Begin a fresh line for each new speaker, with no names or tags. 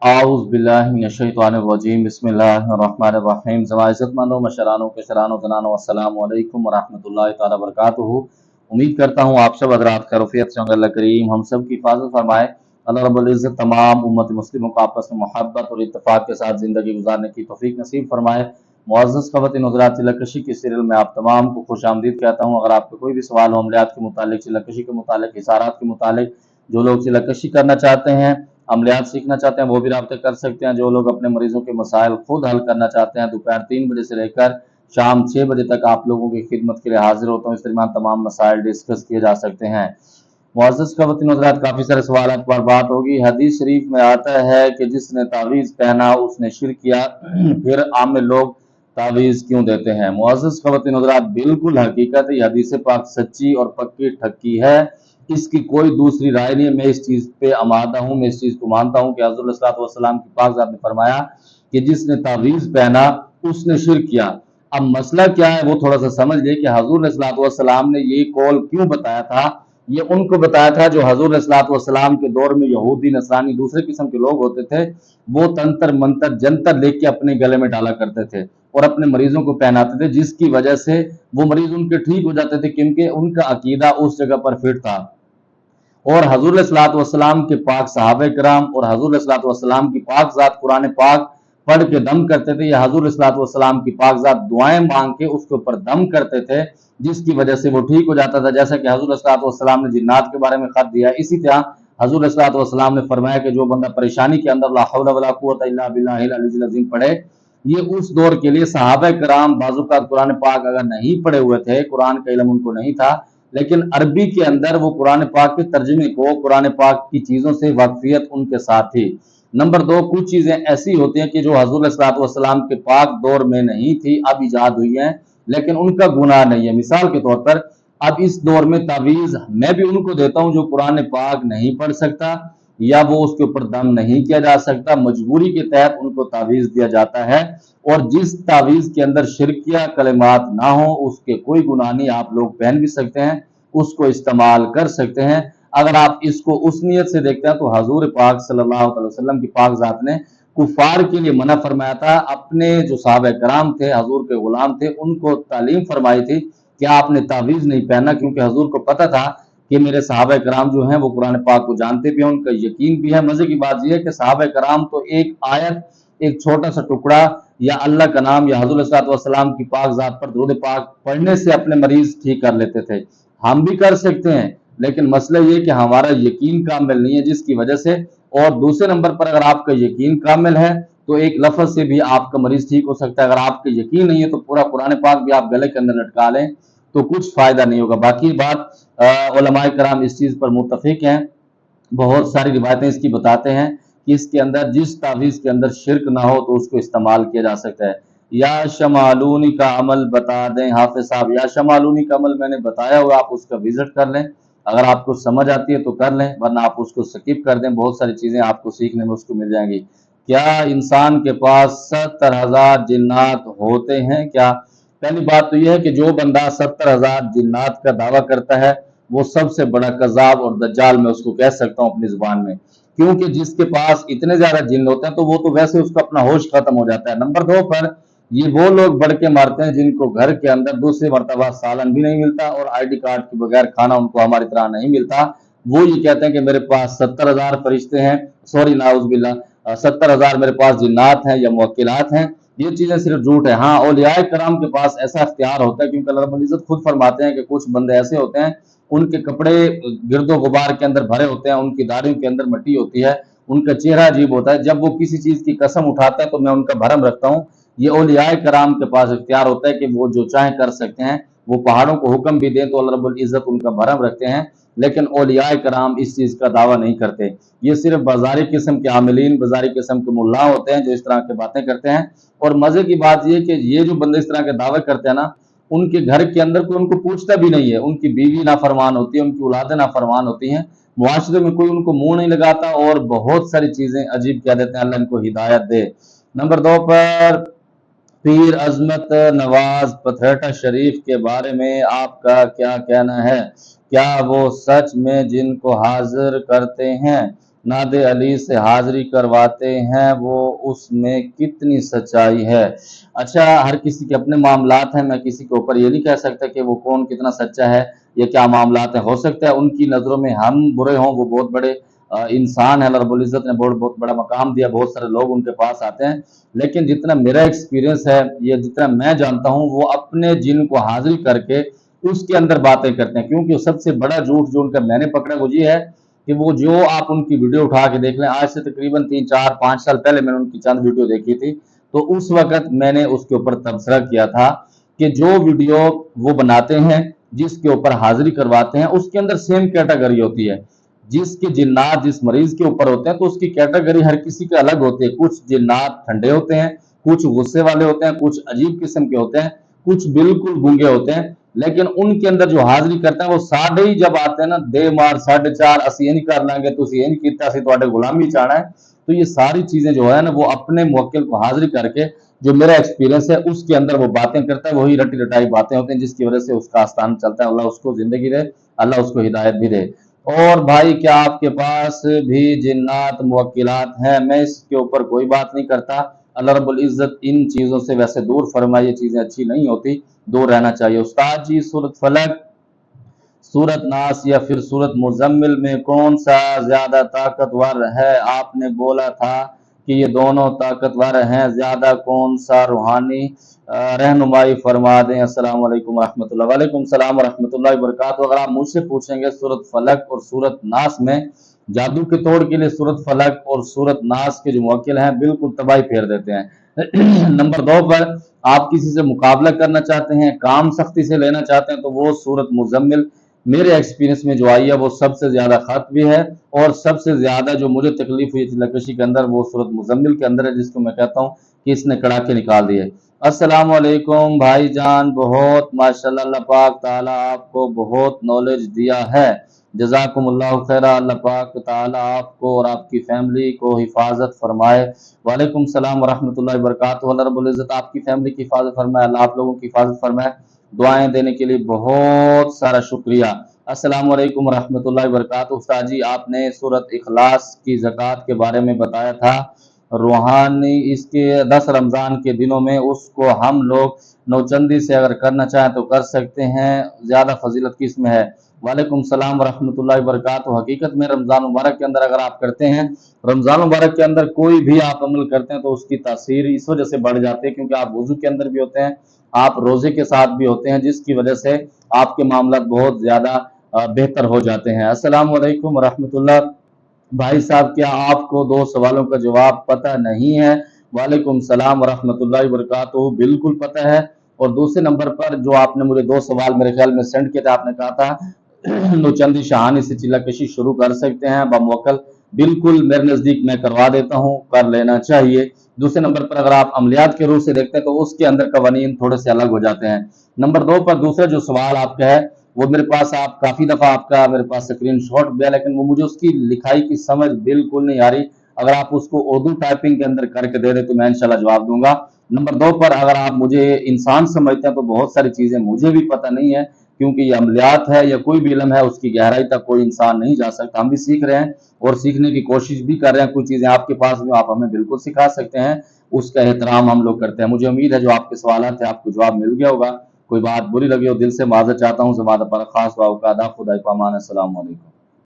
आऊज़ बिल्लाहि मिनश्शैतानिर्रजीम बिस्मिल्लाहिर्रहमानिर्रहीम। इज़्ज़तमंदों, मशरानों, किशरानों, ज़नानों, अस्सलामु अलैकुम वरहमतुल्लाहि तआला वबरकातुहू। उम्मीद करता हूँ आप सब हज़रात खैरियत से होंगे। अल्लाह करीम हम सब की हिफाज़त फरमाए। अल्लाह रब्बुल इज़्ज़त तमाम उम्मत मुस्लिमों को आपस में मोहब्बत और इत्तेफाक के साथ ज़िंदगी गुजारने की तौफीक नसीब फरमाए। मुअज़्ज़ज़ ख़वातीन हज़रात, तिलकशी की सीरियल में आप तमाम को खुशामदीद कहता हूँ। अगर आपको कोई भी सवाल हो अमलियात के मुतालिक, तिलकशी के मुतालिक, इशारात के मुतालिक, जो लोग तिलकशी करना चाहते हैं, अमलियात सीखना चाहते हैं, वो भी राब्ते कर सकते हैं। जो लोग अपने मरीजों के मसाइल खुद हल करना चाहते हैं, दोपहर 3 बजे से लेकर शाम 6 बजे तक आप लोगों की खिदमत के लिए हाजिर होता हूँ। इस दरमियान तमाम मसाइल डिस्कस किए जा सकते हैं। मुअज़्ज़ज़ ख़वातीन हज़रात, काफ़ी सारे सवाल पर बात होगी। हदीस शरीफ में आता है कि जिसने तावीज़ पहना उसने शिर्क किया। फिर आम लोग तावीज़ क्यों देते हैं? मुअज़्ज़ज़ ख़वातीन हज़रात, बिल्कुल हकीकत है, हदीस पाक सच्ची और पक्की ठक्की है। इसकी कोई दूसरी राय नहीं है। मैं इस चीज़ पे आमादा हूँ, मैं इस चीज़ को मानता हूँ कि हज़रत सल्लल्लाहु अलैहि वसल्लम की पाक ज़ात ने फरमाया कि जिसने तावीज़ पहना उसने शिर्क किया। अब मसला क्या है वो थोड़ा सा समझ ले कि हज़ूर सल्लल्लाहु अलैहि वसल्लम ने ये कौल क्यों बताया था। ये उनको बताया था जो हज़ूर सल्लल्लाहु अलैहि वसल्लम के दौर में यहूदी, नसरानी, दूसरे किस्म के लोग होते थे। वो तंत्र मंत्र जंतर लेके अपने गले में डाला करते थे और अपने मरीजों को पहनाते थे, जिसकी वजह से वो मरीज उनके ठीक हो जाते थे, क्योंकि उनका अकीदा उस जगह पर फिट था। और हजूर सल्लल्लाहु अलैहि वसल्लम के पाक सहाबे कराम और हजूर सल्लल्लाहु अलैहि वसल्लम की पाक ज़ात कुरान पाक पढ़ के दम करते थे, या हजूर सल्लल्लाहु अलैहि वसल्लम की पाक ज़ात दुआएं मांग के उसके ऊपर दम करते थे, जिसकी वजह से वो ठीक हो जाता था। जैसा कि हजूर सल्लल्लाहु अलैहि वसल्लम ने जिन्नात के बारे में खत दिया, इसी तरह हजूर सल्लल्लाहु अलैहि वसल्लम ने फरमाया कि जो बंदा परेशानी के अंदर ला हौला वला कुव्वता इल्ला बिल्लाहिल अलीयुल अज़ीम पढ़े, ये उस दौर के लिए सहाबा कराम बाज़ुकात कुरान पाक अगर नहीं पढ़े हुए थे, कुरान का इल्म उनको नहीं था, लेकिन अरबी के अंदर वो कुरान पाक के तर्जुमे को, कुरान पाक की चीज़ों से वाकफियत उनके साथ थी। नंबर 2, कुछ चीज़ें ऐसी होती हैं कि जो हजूर सल्लल्लाहु अलैहि वसल्लम के पाक दौर में नहीं थी, अब ईजाद हुई हैं, लेकिन उनका गुनाह नहीं है। मिसाल के तौर पर अब इस दौर में तावीज़ मैं भी उनको देता हूं जो कुरान पाक नहीं पढ़ सकता या वो उसके ऊपर दम नहीं किया जा सकता, मजबूरी के तहत उनको तावीज़ दिया जाता है। और जिस तावीज़ के अंदर शिरकिया कलिमात ना हो उसके कोई गुनाह नहीं, आप लोग पहन भी सकते हैं, उसको इस्तेमाल कर सकते हैं। अगर आप इसको उस नीयत से देखते हैं तो हजूर पाक सल्लल्लाहु अलैहि वसल्लम की पाक ज़ात ने कुफार के लिए मना फरमाया था। अपने जो साहबे कराम थे, हजूर के गुलाम थे, उनको तालीम फरमाई थी कि आपने तावीज़ नहीं पहनना, क्योंकि हजूर को पता था कि मेरे सहाबा कराम जो हैं वो कुरान पाक को जानते भी हैं, उनका यकीन भी है। मजे की बात यह है कि सहाबा कराम तो एक आयत, एक छोटा सा टुकड़ा या अल्लाह का नाम या हजूर सल्लल्लाहु अलैहि वसल्लम की पाक ज़ात पर दुरूद पाक पढ़ने से अपने मरीज ठीक कर लेते थे। हम भी कर सकते हैं, लेकिन मसला ये कि हमारा यकीन कामिल नहीं है, जिसकी वजह से। और दूसरे नंबर पर अगर आपका यकीन कामिल है तो एक लफ्ज से भी आपका मरीज ठीक हो सकता है। अगर आपका यकीन नहीं है तो पूरा कुरान पाक भी आप गले के अंदर लटका लें तो कुछ फायदा नहीं होगा। बाकी बात उलमाए कराम इस चीज पर मुत्तफिक हैं, बहुत सारी रिवायतें इसकी बताते हैं कि इसके अंदर जिस तावीज़ के अंदर शिरक ना हो तो उसको इस्तेमाल किया जा सकता है। या शमालूनी का अमल बता दें हाफिज साहब, या शमालूनी का अमल मैंने बताया हुआ, आप उसका विजिट कर लें। अगर आपको समझ आती है तो कर लें, वरना आप उसको स्किप कर दें। बहुत सारी चीज़ें आपको सीखने में उसको मिल जाएंगी। क्या इंसान के पास 70,000 जिन्नात होते हैं क्या? पहली बात तो यह है कि जो बंदा 70,000 जिन्नात का दावा करता है वो सबसे बड़ा कज़ाब और दज्जाल मैं उसको कह सकता हूं अपनी जुबान में, क्योंकि जिसके पास इतने ज्यादा जिन्न होते हैं तो वो तो वैसे उसका अपना होश खत्म हो जाता है। नंबर 2 पर ये वो लोग बढ़ के मारते हैं जिनको घर के अंदर दूसरी मरतबा सालन भी नहीं मिलता और आईडी कार्ड के बगैर खाना उनको हमारी तरह नहीं मिलता। वो ये कहते हैं कि मेरे पास 70,000 फरिश्ते हैं, सॉरी नाउज़ुबिल्लाह, 70,000 मेरे पास जिन्नात हैं या मुवक्किलात हैं। ये चीजें सिर्फ झूठ है। हाँ, औलियाए कराम के पास ऐसा इख्तियार होता है, क्योंकि अल्लाह रब्बुल इज्जत खुद फरमाते हैं कि कुछ बंदे ऐसे होते हैं उनके कपड़े गिरदो गुबार के अंदर भरे होते हैं, उनकी दाढ़ियों के अंदर मट्टी होती है, उनका चेहरा अजीब होता है। जब वो किसी चीज की कसम उठाते हैं तो मैं उनका भरम रखता हूँ। ये औलियाए कराम के पास इख्तियार होता है कि वो जो चाहे कर सकते हैं। वो पहाड़ों को हुक्म भी दें तो अल्लाह रब्बुल इज्जत उनका भरम रखते हैं, लेकिन औलियाए कराम इस चीज का दावा नहीं करते। ये सिर्फ बाजारी किस्म के आमिलीन, बाजारी किस्म के मुल्ला होते हैं जो इस तरह की बातें करते हैं। और मजे की बात यह कि ये जो बंदे इस तरह के दावे करते हैं ना, उनके घर के अंदर कोई उनको पूछता भी नहीं है। उनकी बीवी नाफरमान होती है, उनकी औलादें नाफरमान होती हैं, मुआशरे में कोई उनको मुंह नहीं लगाता और बहुत सारी चीजें अजीब कह देते हैं। अल्लाह इनको हिदायत दे। नंबर 2 पर पीर अजमत नवाज पथरटा शरीफ के बारे में आपका क्या कहना है? क्या वो सच में जिन को हाजिर करते हैं? नादे अली से हाजिरी करवाते हैं, वो उसमें कितनी सच्चाई है। अच्छा, हर किसी के अपने मामलात हैं, मैं किसी के ऊपर ये नहीं कह सकता कि वो कौन कितना सच्चा है या क्या मामलात है। हो सकता है उनकी नज़रों में हम बुरे हों, वो बहुत बड़े इंसान है, अल्लाह रब्बुल इज़्ज़त ने बहुत बहुत बड़ा मकाम दिया, बहुत सारे लोग उनके पास आते हैं। लेकिन जितना मेरा एक्सपीरियंस है या जितना मैं जानता हूँ, वो अपने जिन को हाजिर करके उसके अंदर बातें करते हैं, क्योंकि सबसे बड़ा झूठ जो उनका मैंने पकड़ा वो ये है कि वो जो आप उनकी वीडियो उठा के देख लें, आज से तकरीबन 3 4 5 साल पहले मैंने उनकी चंद वीडियो देखी थी, तो उस वक्त मैंने उसके ऊपर तबसरा किया था कि जो वीडियो वो बनाते हैं, जिसके ऊपर हाजिरी करवाते हैं, उसके अंदर सेम कैटेगरी होती है। जिसके जिन्नात जिस मरीज के ऊपर होते हैं तो उसकी कैटेगरी हर किसी के अलग होती है। कुछ जिन्नात ठंडे होते हैं, कुछ गुस्से वाले होते हैं, कुछ अजीब किस्म के होते हैं, कुछ बिल्कुल गूंगे होते हैं। लेकिन उनके अंदर जो हाजिरी करते हैं वो साढ़े ही जब आते हैं ना, दे मार 4:30 ਅਸੀਂ ਇਹ नहीं कर लेंगे, ਤੁਸੀਂ ਇਹ नहीं ਕੀਤਾ, ਅਸੀਂ ਤੁਹਾਡੇ गुलामी चाहना है। तो ये सारी चीजें जो है ना, वो अपने मुवक्किल को हाजिरी करके, जो मेरा एक्सपीरियंस है उसके अंदर वो बातें करता है, वही रटी रटाई बातें होती हैं, जिसकी वजह से उसका आस्थान चलता है। अल्लाह उसको जिंदगी दे, अल्लाह उसको हिदायत भी दे। और भाई, क्या आपके पास भी जिन्नात मुवक्किलात हैं? मैं इसके ऊपर कोई बात नहीं करता। अल्लाह रब्बुल इज़्ज़त इन चीज़ों से वैसे दूर फरमाए, ये चीज़ें अच्छी नहीं होती, दूर रहना चाहिए। उस्ताद जी, सूरत फलक, सूरत नास या फिर सूरत मुजम्मिल में कौन सा ज्यादा ताकतवर है? आपने बोला था कि ये दोनों ताकतवर हैं, ज्यादा कौन सा रूहानी? रहनुमाई फरमा दें। अस्सलाम वालेकुम रहमतुल्लाह। वालेकुम सलाम रहमतुल्लाहि व बरकातहू। अगर आप मुझसे पूछेंगे सूरत फलक और सूरत नास में जादू के तोड़ के लिए, सूरत फलक और सूरत नास के जो मुवक्किल हैं बिल्कुल तबाही फेर देते हैं। नंबर 2 पर आप किसी से मुकाबला करना चाहते हैं, काम सख्ती से लेना चाहते हैं, तो वो सूरत मुजम्मिल मेरे एक्सपीरियंस में जो आई है वो सबसे ज्यादा खत भी है। और सबसे ज्यादा जो मुझे तकलीफ हुई थी लकशी के अंदर, वो सूरत मुजम्मिल के अंदर है, जिसको मैं कहता हूँ कि इसने कड़ाके निकाल दिए। अस्सलाम वालेकुम भाईजान, बहुत माशाल्लाह, अल्लाह पाक ताला आपको बहुत नॉलेज दिया है, जज़ाकुमुल्लाहु खैरा। अल्लाह पाक ताला आपको और आपकी फैमिली को हिफाजत फरमाए। वालेकुम सलाम व रहमतुल्लाहि व बरकातहू। अल्लाह रब्बुल इज़्ज़त आपकी फैमिली की हिफाजत फरमाए, अल्लाह आप लोगों की हिफाजत फरमाए। दुआएं देने के लिए बहुत सारा शुक्रिया। अस्सलाम वालेकुम रहमतुल्लाहि व बरकातहू। उस्ताद जी, आपने सूरत इखलास की ज़कात के बारे में बताया था, रूहानी इसके 10 रमज़ान के दिनों में उसको हम लोग नौचंदी से अगर करना चाहें तो कर सकते हैं, ज़्यादा फजीलत किस में है? वालेकुम सलाम व रहमतुल्लाहि व बरकातहू। हकीकत में रमज़ान मुबारक के अंदर अगर आप करते हैं, रमज़ान मुबारक के अंदर कोई भी आप अमल करते हैं तो उसकी तासीर इस वजह से बढ़ जाती है क्योंकि आप वुज़ू के अंदर भी होते हैं, आप रोजे के साथ भी होते हैं, जिसकी वजह से आपके मामला बहुत ज्यादा बेहतर हो जाते हैं। अस्सलाम वालेकुम रहमतुल्लाह। भाई साहब, क्या आपको 2 सवालों का जवाब पता नहीं है? वालेकुम सलाम रहमतुल्लाहि व बरकातहू। बिल्कुल पता है। और दूसरे नंबर पर जो आपने मुझे 2 सवाल मेरे ख्याल में सेंड किए थे, आपने कहा था नौचंदी शहानी से चिल्ला कशी शुरू कर सकते हैं बमुवक्कल। बिल्कुल मेरे नजदीक मैं करवा देता हूँ, कर लेना चाहिए। दूसरे नंबर पर अगर आप अमलियात के रूप से देखते हैं तो उसके अंदर कवानीन थोड़े से अलग हो जाते हैं। नंबर 2 पर दूसरा जो सवाल आपका है वो मेरे पास, आप काफी दफा आपका मेरे पास स्क्रीन शॉट गया, लेकिन वो मुझे उसकी लिखाई की समझ बिल्कुल नहीं आ रही। अगर आप उसको उर्दू टाइपिंग के अंदर करके दे दे तो मैं इंशाल्लाह जवाब दूंगा। नंबर 2 पर अगर आप मुझे इंसान समझते हैं तो बहुत सारी चीजें मुझे भी पता नहीं है, क्योंकि ये अमलियात है या कोई भी इल्म है उसकी गहराई तक कोई इंसान नहीं जा सकता। हम भी सीख रहे हैं और सीखने की कोशिश भी कर रहे हैं। कुछ चीजें आपके पास भी, आप हमें बिल्कुल सिखा सकते हैं, उसका एहतराम हम लोग करते हैं। मुझे उम्मीद है जो आपके सवाल थे आपको जवाब मिल गया होगा। कोई बात बुरी लगी हो दिल से माजरत चाहता हूँ। ज़मादा पर खास दुआ का अदा खुदा पामान। अस्सलाम वालेकुम।